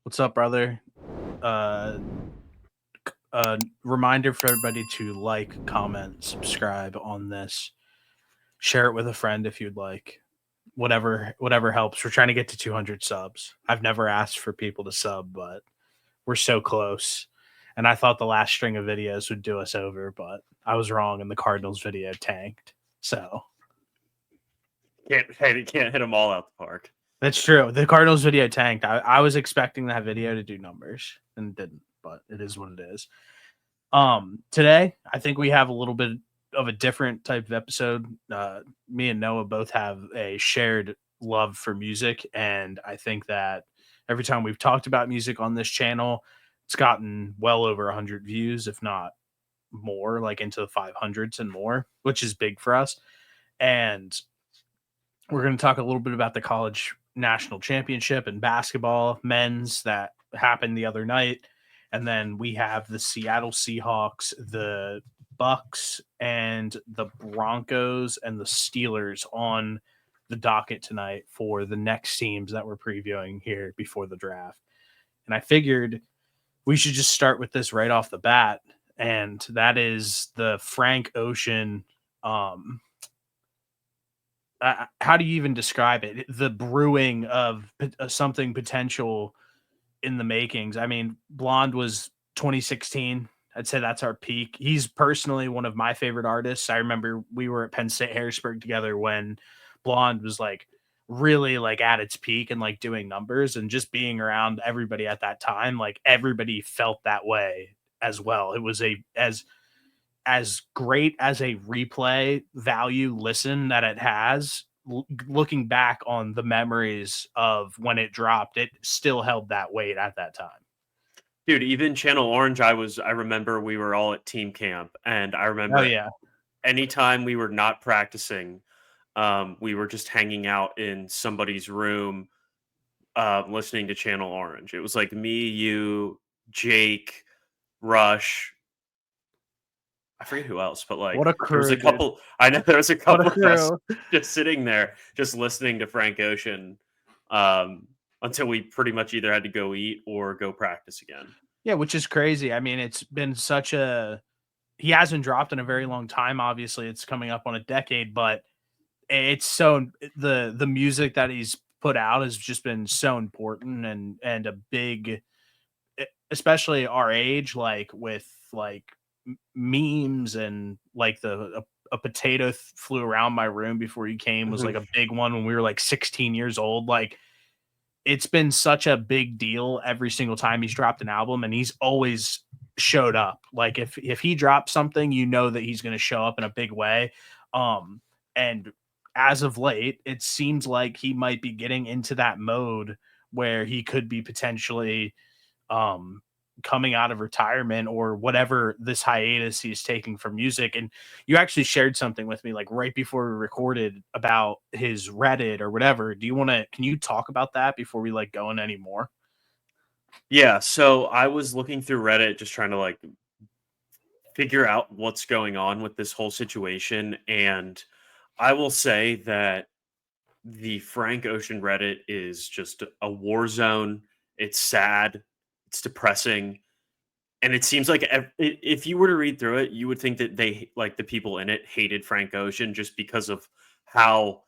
What's up, brother? Uh, Reminder for everybody to like, comment, subscribe on this. Share it with a friend if you'd like. Whatever helps. We're trying to get to 200 subs. I've never asked for people to sub, but we're so close. And I thought the last string of videos would do us over, but I was wrong, and the Cardinals video tanked. So Can't hit them all out the park. that's true. The Cardinals video tanked. I was expecting that video to do numbers and it didn't, but it is what it is. Today I think we have a little bit of a different type of episode. Me and Noah both have a shared love for music, and I think that every time we've talked about music on this channel, it's gotten well over 100 views, if not more, like into the 500s and more, which is big for us. And we're going to talk a little bit about the college national championship and basketball men's that happened the other night. And then we have the Seattle Seahawks, the Bucks, and the Broncos and the Steelers on the docket tonight for the next teams that we're previewing here before the draft. And I figured we should just start with this right off the bat. And that is the Frank Ocean. How do you even describe it? The brewing of something potential in the makings. I mean, Blonde was 2016. I'd say that's our peak. He's personally one of my favorite artists. I remember we were at Penn State Harrisburg together when Blonde was like really like at its peak and like doing numbers, and just being around everybody at that time, like everybody felt that way as well. It was as great as a replay value listen that it has. Looking back on the memories of when it dropped, it still held that weight at that time. Dude, even Channel Orange, I remember we were all at team camp, and I Oh remember yeah, anytime we were not practicing, we were just hanging out in somebody's room, listening to Channel Orange. It was like me, you, Jake, Rush. I forget who else, but like what a there was crew, a dude. couple. I know there was a What a couple of us crew. just sitting there, just listening to Frank Ocean, until we pretty much either had to go eat or go practice again. Yeah, which is crazy. I mean, it's been such a he hasn't dropped in a very long time. Obviously, it's coming up on a decade, but it's so the music that he's put out has just been so important and a big, especially our age, like with like memes and like a potato flew around my room before you came was like Mhm. a big one when we were like 16 years old. Like it's been such a big deal every single time he's dropped an album, and he's always showed up. Like if he drops something, you know that he's going to show up in a big way. And as of late, it seems like he might be getting into that mode where he could be potentially um coming out of retirement or whatever this hiatus he's taking from music. And you actually shared something with me like right before we recorded about his Reddit or whatever. Can you talk about that before we like go in anymore? Yeah, so I was looking through Reddit, just trying to like figure out what's going on with this whole situation, and I will say that the Frank Ocean Reddit is just a war zone. It's sad, it's depressing, and it seems like if you were to read through it, you would think that they like the people in it hated Frank Ocean just because of how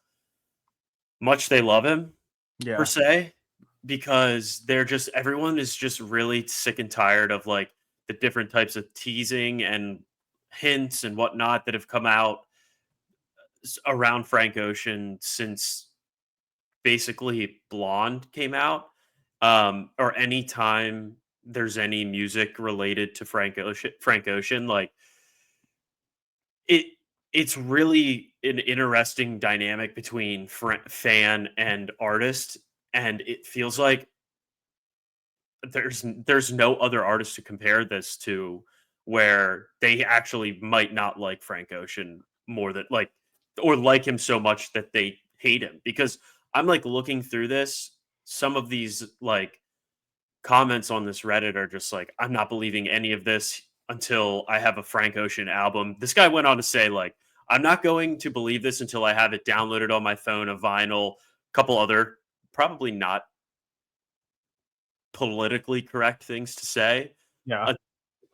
much they love him per Yeah. se, because they're just everyone is just really sick and tired of like the different types of teasing and hints and whatnot that have come out around Frank Ocean since basically Blonde came out, or any time there's any music related to Frank Ocean, like it it's really an interesting dynamic between fan and artist, and it feels like there's no other artist to compare this to where they actually might not like Frank Ocean more than like or like him so much that they hate him, because I'm like looking through this, some of these like comments on this Reddit are just like, I'm not believing any of this until I have a Frank Ocean album. This guy went on to say like, I'm not going to believe this until I have it downloaded on my phone, a vinyl, couple other probably not politically correct things to say. Yeah.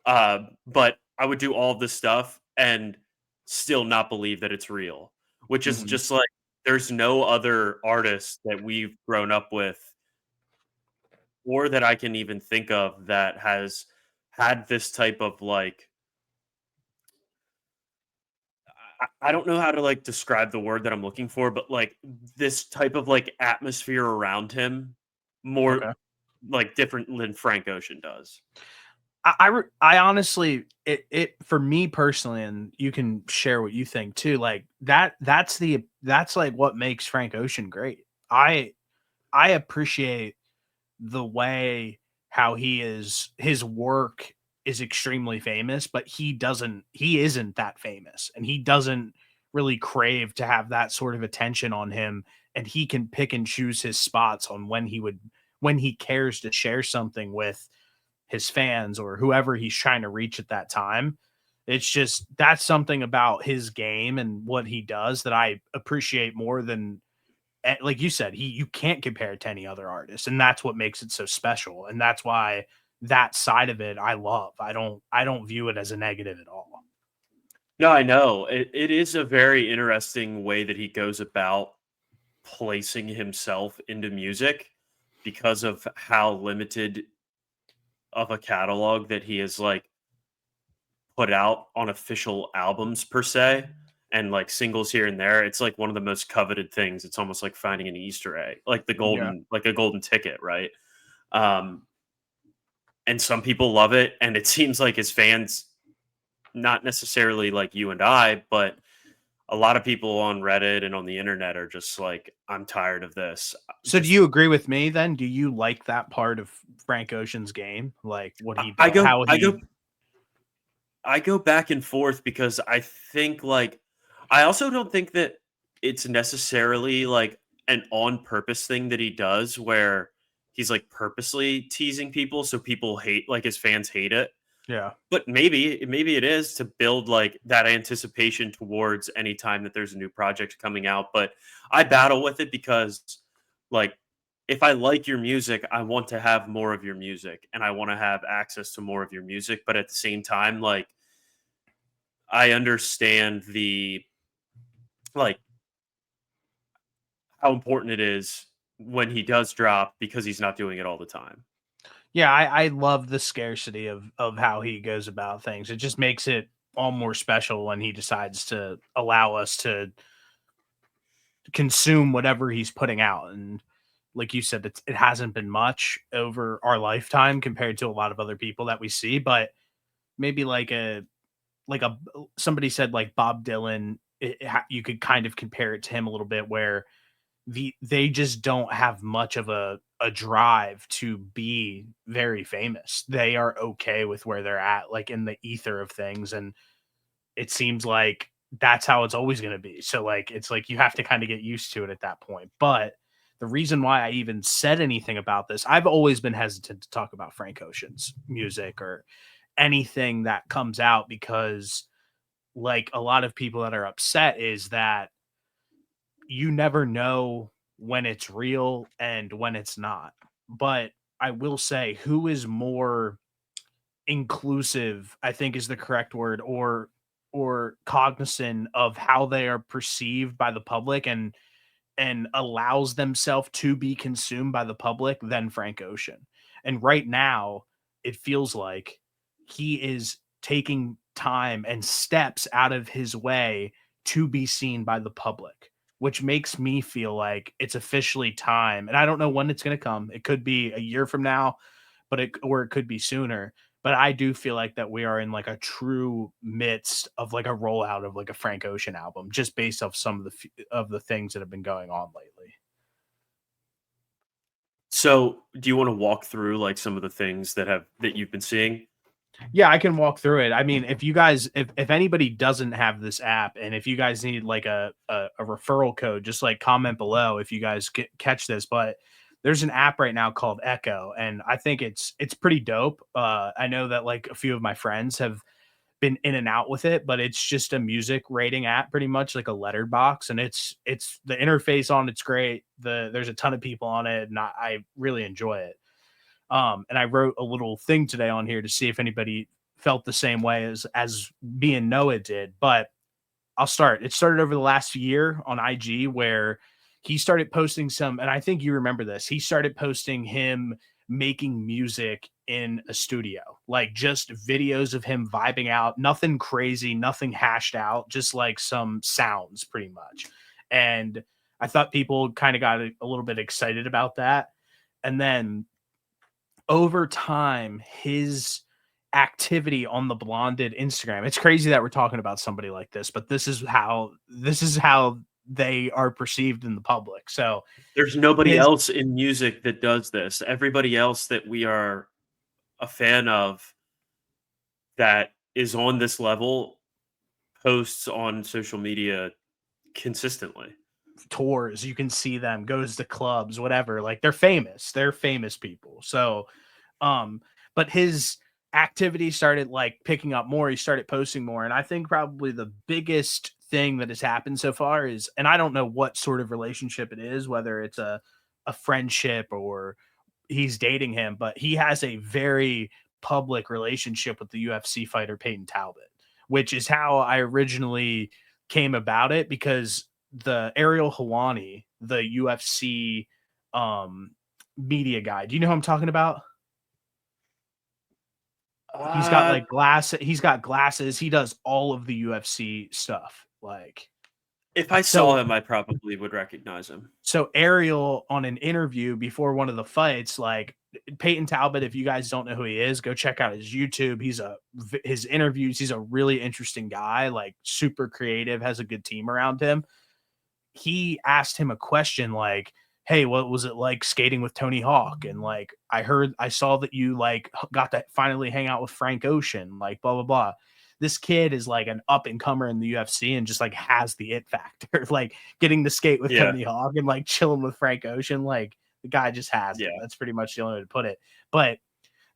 Uh, but I would do all of this stuff and still not believe that it's real, which is Mhm. just like there's no other artist that we've grown up with or that I can even think of that has had this type of like I don't know how to like describe the word that I'm looking for, but like this type of like atmosphere around him more Okay. like different than Frank Ocean does. I honestly, it for me personally, and you can share what you think too. Like that's like what makes Frank Ocean great. I appreciate the way how his work is extremely famous, but he isn't that famous, and he doesn't really crave to have that sort of attention on him, and he can pick and choose his spots on when he cares to share something with his fans or whoever he's trying to reach at that time. It's just that's something about his game and what he does that I appreciate more than like you said, he you can't compare it to any other artist, and that's what makes it so special, and that's why that side of it I love. I don't view it as a negative at all. No, I know. It is a very interesting way that he goes about placing himself into music because of how limited of a catalog that he has like put out on official albums per se and like singles here and there. It's like one of the most coveted things. It's almost like finding an Easter egg, like the Yeah. golden, like a golden ticket, right? Um, and some people love it, and it seems like his fans, not necessarily like you and I, but a lot of people on Reddit and on the internet are just like, I'm tired of this. So do Just you agree with me then? Do you like that part of Frank Ocean's game? Like what he I does, go, how I go, he I go back and forth because I think like I also don't think that it's necessarily like an on purpose thing that he does where he's like purposely teasing people so people hate like his fans hate it. yeah. But maybe it is to build like that anticipation towards any time that there's a new project coming out. But I battle with it because like if I like your music, I want to have more of your music and I want to have access to more of your music. But at the same time, like I understand the like how important it is when he does drop because he's not doing it all the time. Yeah, I love the scarcity of how he goes about things. It just makes it all more special when he decides to allow us to consume whatever he's putting out. And like you said, it hasn't been much over our lifetime compared to a lot of other people that we see, but maybe like a somebody said like Bob Dylan, you could kind of compare it to him a little bit where they just don't have much of a drive to be very famous. They are okay with where they're at, like in the ether of things, and it seems like that's how it's always going to be. So like it's like you have to kind of get used to it at that point. But the reason why I even said anything about this, I've always been hesitant to talk about Frank Ocean's music or anything that comes out because like a lot of people that are upset is that you never know when it's real and when it's not. But I will say who is more inclusive, I think is the correct word, or cognizant of how they are perceived by the public and allows themselves to be consumed by the public than Frank Ocean. And right now, it feels like he is taking time and steps out of his way to be seen by the public, which makes me feel like it's officially time. And I don't know when it's going to come. It could be a year from now, but it could be sooner. But I do feel like that we are in like a true midst of like a rollout of like a Frank Ocean album, just based off some of of the things that have been going on lately. So, do you want to walk through like some of the things that you've been seeing? Yeah, I can walk through it. I mean, if you guys, if anybody doesn't have this app, and if you guys need like a referral code, just like comment below if you guys catch this. But there's an app right now called Echo, and I think it's pretty dope. I know that like a few of my friends have been in and out with it, but it's just a music rating app, pretty much like a letterbox, and it's the interface on it's great. There's a ton of people on it, and I really enjoy it. And I wrote a little thing today on here to see if anybody felt the same way as me and Noah did. But I'll start. It started over the last year on IG where he started posting some, and I think you remember this. He started posting him making music in a studio, like just videos of him vibing out, nothing crazy, nothing hashed out, just like some sounds pretty much. And I thought people kind of got a little bit excited about that. And then over time, his activity on the Blonded Instagram. It's crazy that we're talking about somebody like this, but this is how they are perceived in the public. So There's nobody his else in music that does this. Everybody else that we are a fan of that is on this level posts on social media consistently. tours, you can see them, goes to clubs, whatever. Like they're famous. They're famous people. So um, but his activity started like picking up more. He started posting more. And I think probably the biggest thing that has happened so far is, and I don't know what sort of relationship it is, whether it's a friendship or he's dating him, but he has a very public relationship with the UFC fighter Peyton Talbot, which is how I originally came about it because the Ariel Helwani, the UFC um media guy. Do you know who I'm talking about? He's got Uh, like he's got glasses. He does all of the UFC stuff. Like if I saw so him, I probably would recognize him. so Ariel on an interview before one of the fights, like Peyton Talbot, if you guys don't know who he is, go check out his YouTube. His interviews, he's a really interesting guy, like super creative, has a good team around him. He asked him a question like, "Hey, what was it like skating with Tony Hawk?" And like, I saw that you like got to finally hang out with Frank Ocean, like blah blah blah. This kid is like an up and comer in the UFC and just like has the it factor, like getting to skate with Yeah, Tony Hawk and like chilling with Frank Ocean. Like the guy just has it. yeah, That's pretty much the only way to put it. But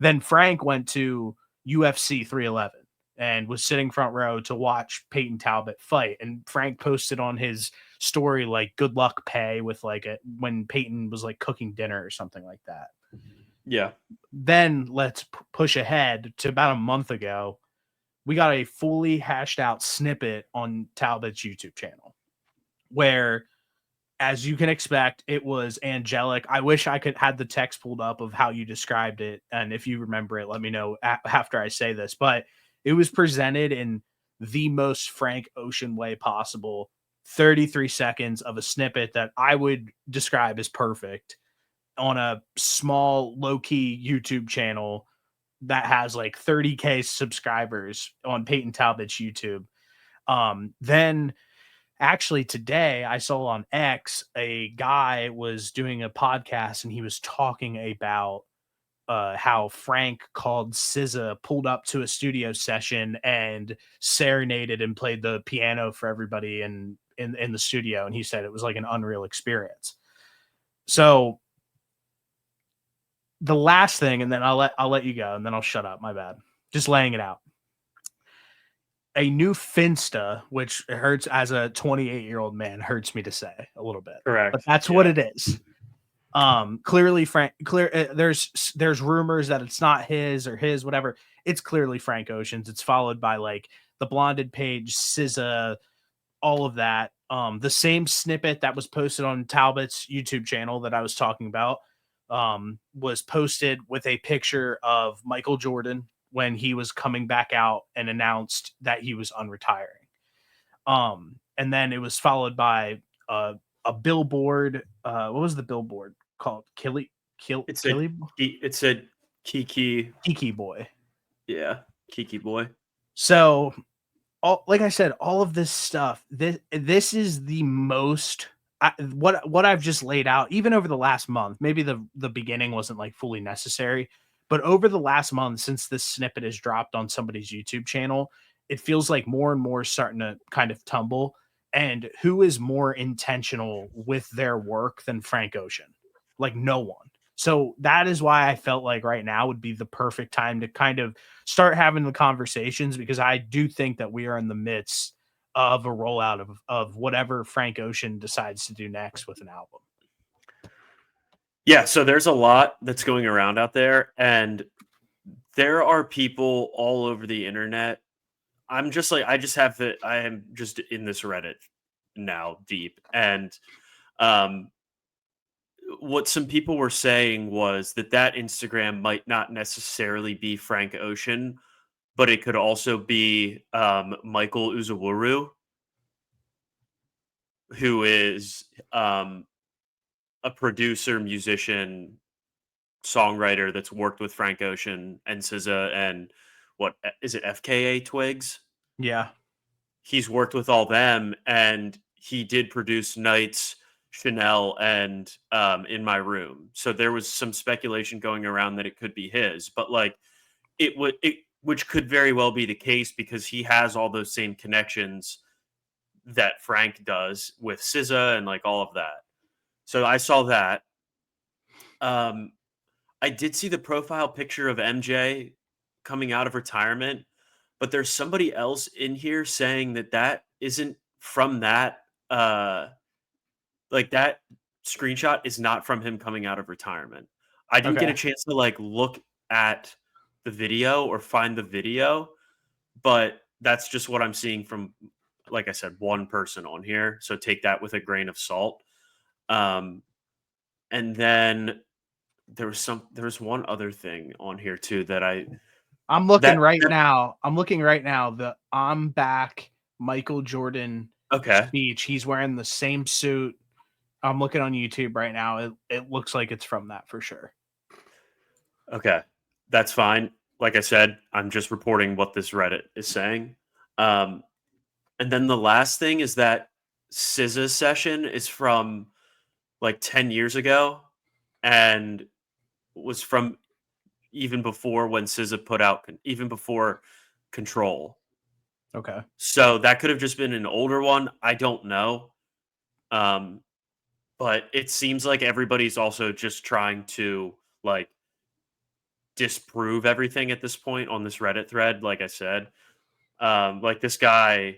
then Frank went to UFC 311 and was sitting front row to watch Peyton Talbot fight. And Frank posted on his story like good luck pay with like when Peyton was like cooking dinner or something like that. yeah. Then let's push ahead to about a month ago. We got a fully hashed out snippet on Talbot's YouTube channel where, as you can expect, it was angelic. I wish I could had the text pulled up of how you described it, and if you remember it, let me know after I say this. But it was presented in the most Frank Ocean way possible. 33 seconds of a snippet that I would describe as perfect on a small, low key YouTube channel that has like 30K subscribers on Peyton Talbot's YouTube. Then actually today I saw on X a guy was doing a podcast and he was talking about how Frank called SZA, pulled up to a studio session and serenaded and played the piano for everybody in the studio, and he said it was like an unreal experience. So the last thing, and then I'll let you go, and then I'll shut up. My bad. Just laying it out. A new Finsta, which hurts as a 28-year-old man, hurts me to say a little bit, but Correct. that's what Yeah, it is. Clearly Frank there's rumors that it's not his or his whatever. It's clearly Frank Ocean's. It's followed by like the Blonded page, SZA, all of that. The same snippet that was posted on Talbot's YouTube channel that I was talking about was posted with a picture of Michael Jordan when he was coming back out and announced that he was unretiring. And then it was followed by a billboard. What was the billboard called? it said Killy it said Kiki. Kiki Boy. Yeah, Kiki boy. So like I said, all of this stuff, this is the most what I've just laid out, even over the last month. Maybe the beginning wasn't like fully necessary, but over the last month, since this snippet is dropped on somebody's YouTube channel, it feels like more and more starting to kind of tumble. And who is more intentional with their work than Frank Ocean? Like no one. So that is why I felt like right now would be the perfect time to kind of start having the conversations, because I do think that we are in the midst of a rollout of whatever Frank Ocean decides to do next with an album. Yeah, so there's a lot that's going around out there, and there are people all over the internet. I'm just like, I am just in this Reddit now deep, and um what some people were saying was that Instagram might not necessarily be Frank Ocean, but it could also be Michael Uzawuru, who is a producer, musician, songwriter that's worked with Frank Ocean and SZA and what is it, FKA Twigs? Yeah. He's worked with all them, and he did produce Nights, Chanel, and In My Room. So there was some speculation going around that it could be his, but like which could very well be the case because he has all those same connections that Frank does with SZA and like all of that. So I saw that. Um, I did see the profile picture of MJ coming out of retirement, but there's somebody else in here saying that isn't from that. Like that screenshot is not from him coming out of retirement. I didn't get a Okay. chance to like look at the video or find the video, but that's just what I'm seeing from, like I said, one person on here. So take that with a grain of salt. Um, and then there was one other thing on here too that I I'm looking that, right that now. I'm looking right now. The "I'm back" Michael Jordan okay. speech. He's wearing the same suit. I'm looking on YouTube right now. It looks like it's from that for sure. Okay, that's fine. Like I said, I'm just reporting what this Reddit is saying. Um, and then the last thing is that SZA session is from like 10 years ago and was from even before when SZA put out, even before Control. Okay. So that could have just been an older one. I don't know. Um, but it seems like everybody's also just trying to like disprove everything at this point on this Reddit thread. Like I said, like this guy,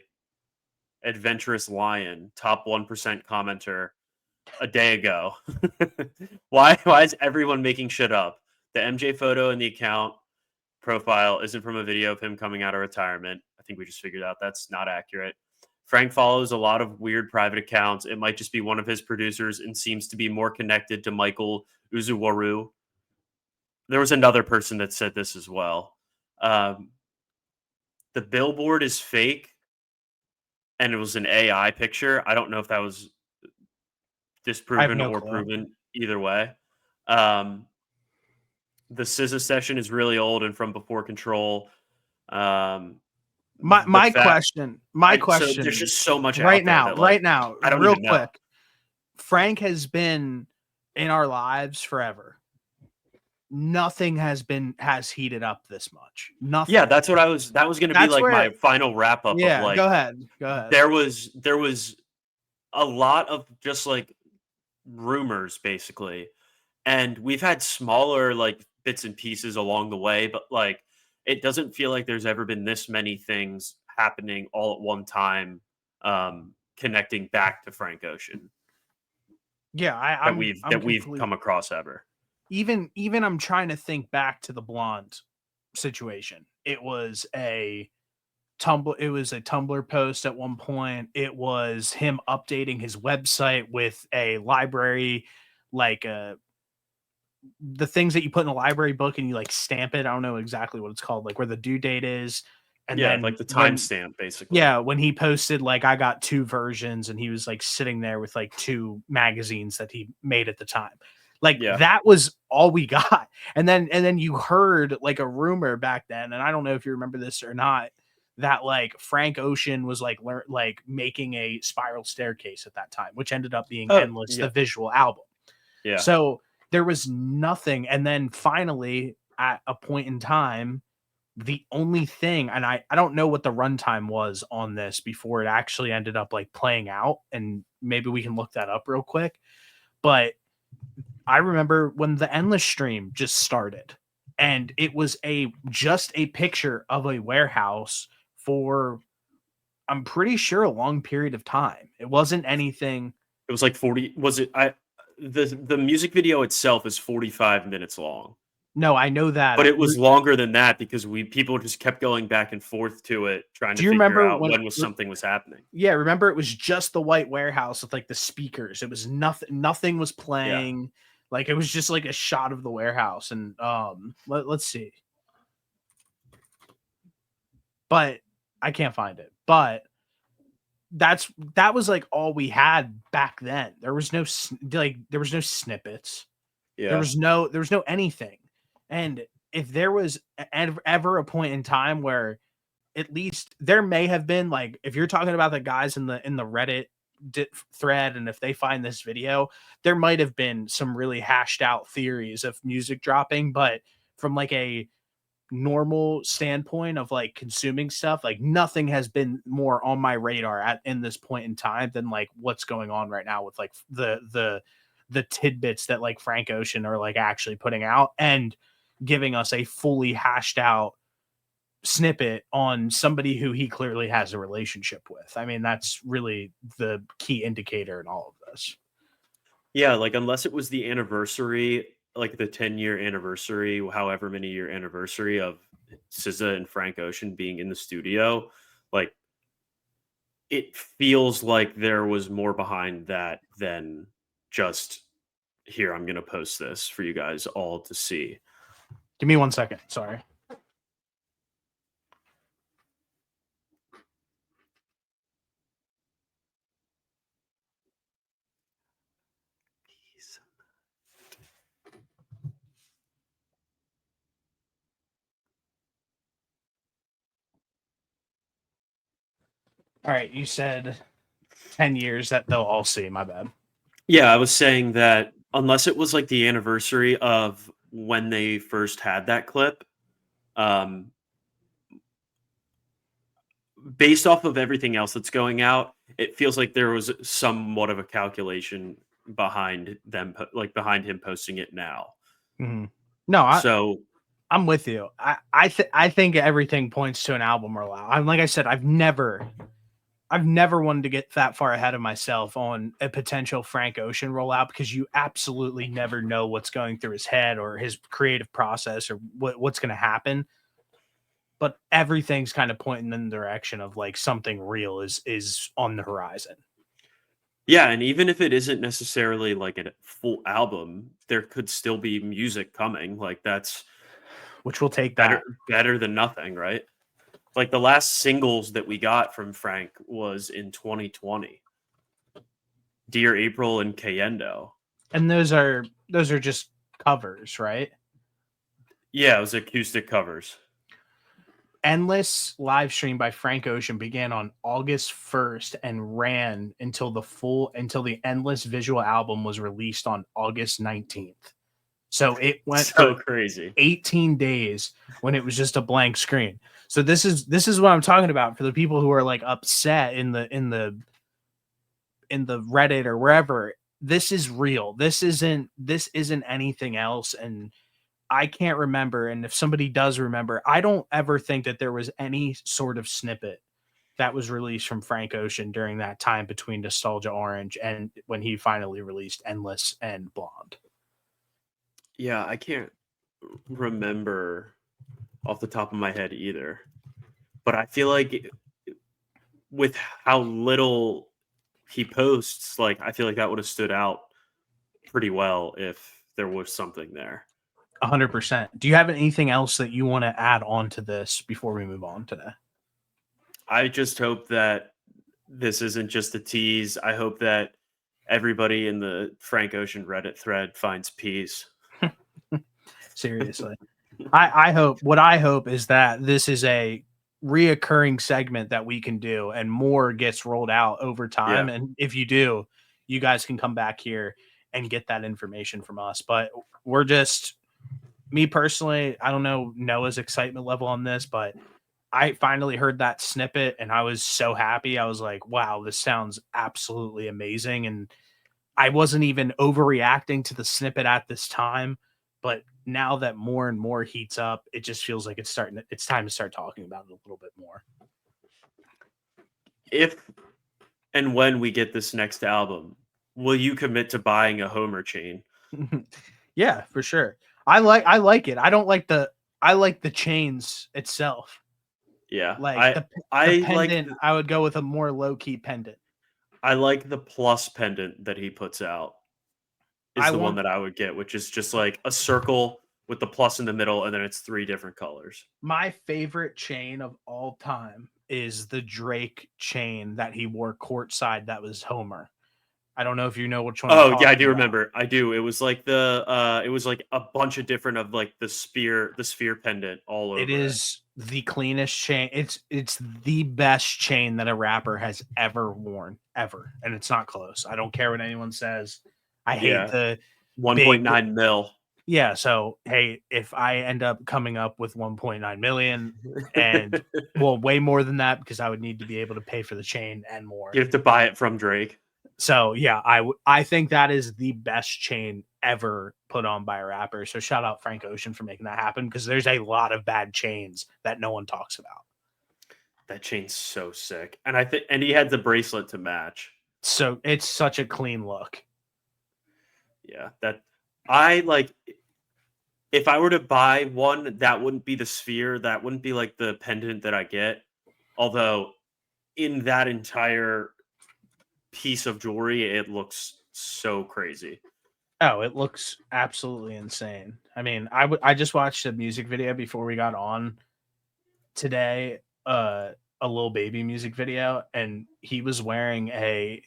Adventurous Lion, top 1% commenter a day ago. Why is everyone making shit up? The MJ photo in the account profile isn't from a video of him coming out of retirement. I think we just figured out that's not accurate. Frank follows a lot of weird private accounts. It might just be one of his producers and seems to be more connected to Michael Uzuwaru. There was another person that said this as well. Um, the billboard is fake and it was an AI picture. I don't know if that was I have disproven no or clue. proven either way. Um, the SZA session is really old and from before Control. Um, My the my fact question, my so there's question just so much out there that like right now, I don't real even know. quick. Frank has been in our lives forever. Nothing has heated up this much. Yeah, Nothing. that's what I was. That was going to be That's like where my final wrap up of yeah, like go ahead. Go ahead. there was a lot of just like rumors basically, and we've had smaller like bits and pieces along the way, but like it doesn't feel like there's ever been this many things happening all at one time, connecting back to Frank Ocean Yeah, that I'm we've complete. come across ever. Even I'm trying to think back to the blonde situation. It was a Tumblr post at one point. It was him updating his website with a library, like the things that you put in a library book and you like stamp it. I don't know exactly what it's called, like where the due date is. And Yeah, then like the when timestamp basically. yeah, when he posted like I got two versions and he was like sitting there with like two magazines that he made at the time. Like Yeah. that was all we got. And then you heard like a rumor back then, and I don't know if you remember this or not, that like Frank Ocean was like like making a spiral staircase at that time, which ended up being Oh, Endless, the yeah. visual album. Yeah. So there was nothing. And then finally, at a point in time, the only thing, and I don't know what the runtime was on this before it actually ended up like playing out, and maybe we can look that up real quick. But I remember when the endless stream just started, and it was just a picture of a warehouse for, I'm pretty sure, a long period of time. It wasn't anything. It was like 40, was it I the music video itself is 45 minutes long. No, I know that. But it was longer than that because people just kept going back and forth to it, trying Do to you figure remember out when? when was something was happening. Yeah, remember it was just the white warehouse with like the speakers. It was nothing. Nothing was Yeah. playing. Like it was just like a shot of the warehouse. And let's see. But I can't find it. But that was like all we had back then. There was no there was no snippets. Yeah. There was no anything. And if there was ever a point in time where, at least there may have been, like, if you're talking about the guys in the Reddit thread, and if they find this video, there might have been some really hashed out theories of music dropping, but from like a normal standpoint of like consuming stuff, like nothing has been more on my radar in this point in time than like what's going on right now with like the tidbits that like Frank Ocean are like actually putting out and giving us a fully hashed out snippet on somebody who he clearly has a relationship with. I mean, that's really the key indicator in all of this. Yeah, like, unless it was the anniversary, like, the 10-year anniversary, however many year anniversary of SZA and Frank Ocean being in the studio, like, it feels like there was more behind that than just, "Here, I'm gonna post this for you guys all to see." Give me 1 second. Sorry. All right. You said 10 years that they'll all see. My bad. Yeah, I was saying that unless it was, like, the anniversary of when they first had that clip, um, based off of everything else that's going out, it feels like there was somewhat of a calculation behind behind him posting it now. Mm-hmm. No, So, I'm with you. I think everything points to an album rollout. I'm like I said, I've never wanted to get that far ahead of myself on a potential Frank Ocean rollout, because you absolutely never know what's going through his head or his creative process or what's going to happen. But everything's kind of pointing in the direction of like something real is on the horizon, yeah, and even if it isn't necessarily like a full album, there could still be music coming. Like, that's which will take better that. better than nothing, right? Like, the last singles that we got from Frank was in 2020. Dear April and Cayendo. And those are just covers, right? Yeah, it was acoustic covers. Endless live stream by Frank Ocean began on August 1st and ran until the Endless visual album was released on August 19th. So it went So for crazy. 18 days when it was just a blank screen. So this is what I'm talking about for the people who are like upset in the Reddit or wherever. This is real. This isn't anything else. And I can't remember. And if somebody does remember, I don't ever think that there was any sort of snippet that was released from Frank Ocean during that time between Nostalgia Orange and when he finally released Endless and Blonde. Yeah, I can't remember off the top of my head either. But I feel like with how little he posts, like, I feel like that would have stood out pretty well if there was something there. 100%. Do you have anything else that you want to add on to this before we move on today? I just hope that this isn't just a tease. I hope that everybody in the Frank Ocean Reddit thread finds peace. Seriously. I hope is that this is a reoccurring segment that we can do and more gets rolled out over time. Yeah. And if you do, you guys can come back here and get that information from us. But we're just, me personally, I don't know Noah's excitement level on this, but I finally heard that snippet and I was so happy. I was like, wow, this sounds absolutely amazing. And I wasn't even overreacting to the snippet at this time, but now that more and more heats up, it just feels like it's time to start talking about it a little bit more. If and when we get this next album, will you commit to buying a Homer chain? Yeah, for sure. I like it. I like the chains itself. Yeah, Like the I like pendant, I would go with a more low key pendant. I like the plus pendant that he puts out. Is I the one want that I would get, which is just like a circle with the plus in the middle, and then it's 3 different colors. my favorite chain of all time is the Drake chain that he wore courtside. That was Homer. I don't know if you know which one I'm Oh yeah, I talking do about. remember. I do. It was like it was like a bunch of different of like the sphere pendant all over It it. is the cleanest chain. It's the best chain that a rapper has ever worn, ever, and it's not close. I don't care what anyone says. I hate Yeah, the big 1.9 mil. yeah. So hey, if I end up coming up with 1.9 million, and well, way more than that because I would need to be able to pay for the chain and more. You have to buy it from Drake. So yeah, I think that is the best chain ever put on by a rapper. So shout out Frank Ocean for making that happen because there's a lot of bad chains that no one talks about. That chain's so sick, and I think he had the bracelet to match. So it's such a clean look. Yeah, that I like. If I were to buy one, that wouldn't be the sphere. That wouldn't be like the pendant that I get. Although, in that entire piece of jewelry, it looks so crazy. Oh, it looks absolutely insane. I mean, I just watched a music video before we got on today, a Lil Baby music video, and he was wearing a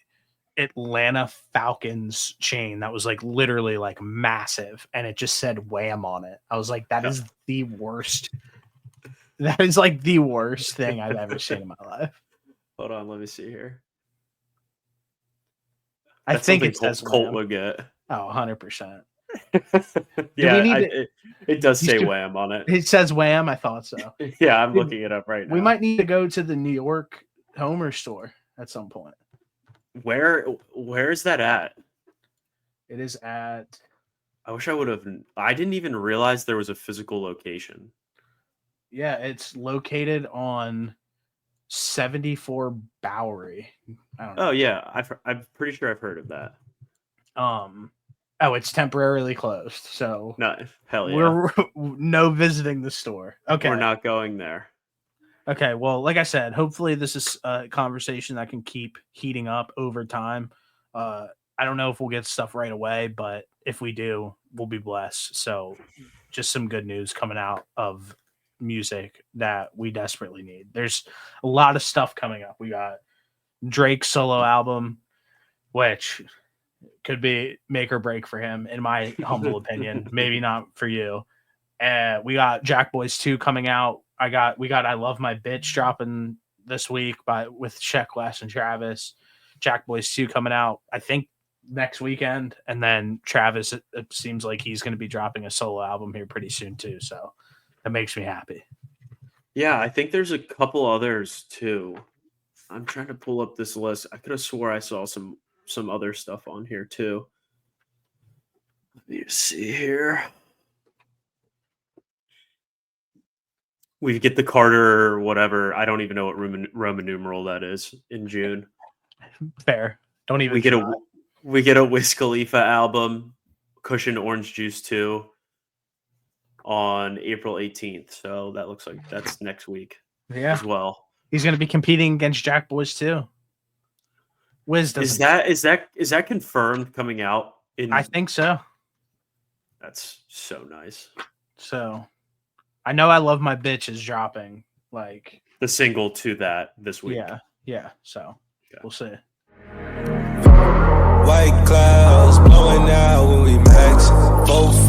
Atlanta Falcons chain that was like literally like massive, and it just said Wham on it. I was like, that is the worst. That is like the worst thing I've ever seen in my life. Hold on, let me see here. I think it says Colt Wham. would get. Oh, 100%. Yeah, it does say Wham on it. It says Wham. I thought so. Yeah, I'm looking it up right now. We might need to go to the New York Homer store at some point. Where is that at? It is at. I wish I would have. I didn't even realize there was a physical location. Yeah, it's located on 74 Bowery. I don't know. Oh yeah, I'm pretty sure I've heard of that. Oh, it's temporarily closed. So no, hell yeah. We're no visiting the store. Okay. We're not going there. Okay, well, like I said, hopefully this is a conversation that can keep heating up over time. I don't know if we'll get stuff right away, but if we do, we'll be blessed. So just some good news coming out of music that we desperately need. There's a lot of stuff coming up. We got Drake's solo album, which could be make or break for him, in my humble opinion. Maybe not for you. We got Jack Boys 2 coming out. We got I Love My Bitch dropping this week with Sheck West and Travis. Jack Boys 2 coming out, I think, next weekend. And then Travis, it seems like he's going to be dropping a solo album here pretty soon too. So that makes me happy. Yeah, I think there's a couple others too. I'm trying to pull up this list. I could have swore I saw some other stuff on here too. Let me see here. We get the Carter or whatever. I don't even know what Roman numeral that is in June. Fair. Don't even. We get a Wiz Khalifa album, Cushion Orange Juice 2, on April 18th. So that looks like that's next week. Yeah. As well. He's going to be competing against Jack Boys too. Wiz is that confirmed coming out? I think so. That's so nice. So I know I Love My Bitch is dropping, like the single to that this week. Yeah. So we'll see. White clouds blowing out when we max 4-5